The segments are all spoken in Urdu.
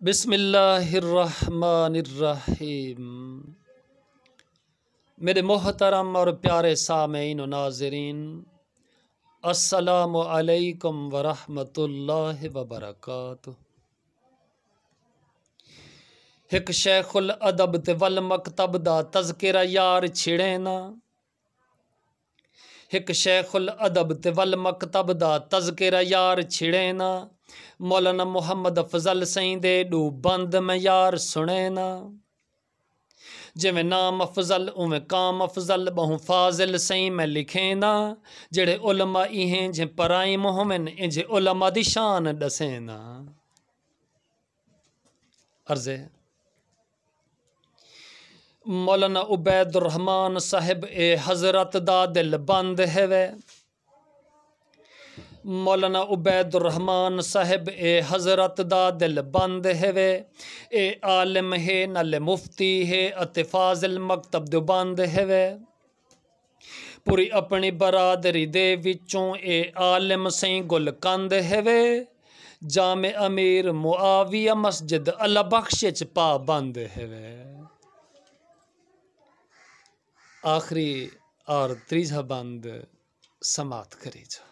بسم اللہ الرحمن الرحیم۔ میرے محترم اور پیارے سامعین و ناظرین، السلام علیکم ورحمۃ اللہ وبرکاتہ۔ ایک شیخ الادب تے والمکتب دا تذکرہ یار چھڑینا، ایک شیخ الادب تے والمکتب دا تذکرہ یار چھڑینا، مولانا محمد افضل سائیں دے ڈو بند میں یار سنینا، جے میں نام افضل اویں کام افضل بہوں فاضل سائیں میں لکھینا، جڑے علماء ہیں جے پرائی مومن انجے علماء دی شان ڈسینا۔ عرض ہے مولانا عبید الرحمن صاحب اے حضرت دا دل بند ہے وے، مولانا عبید الرحمن صاحب اے حضرت دا دل بند ہے وے، اے عالم ہے نل مفتی ہے اتے فاضل مکتب دو بند ہے وے، پوری اپنی برادری دے وچوں اے عالم سائیں گل کند ہے وے، جامع امیر معاویہ مسجد اللہ بخش چ پابند ہے وے۔ آخری اور تیسرا بند سماعت کری جا۔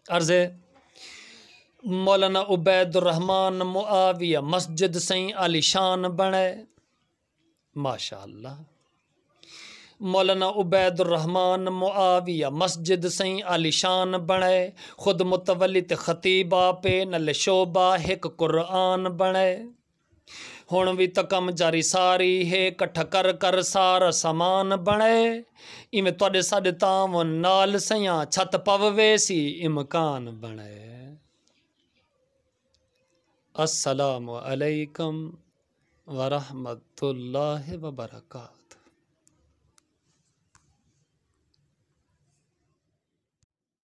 عرض ہے مولانا عبید الرحمن معاویہ مسجد سائیں علی شان بنے، ماشاءاللہ۔ مولانا عبید الرحمن معاویہ مسجد سائیں علی شان بنے، خود متولی تے خطیب آپے نل شعبہ ایک قرآن بنے، ہون بھی تکم جاری ساری ہے کٹھا کر کر سارا سامان بنے، ایمیں توڑے ساڑے تاون نال سیاں چھت پوے سی امکان بنے۔ السلام علیکم ورحمۃ اللہ وبرکاتہ۔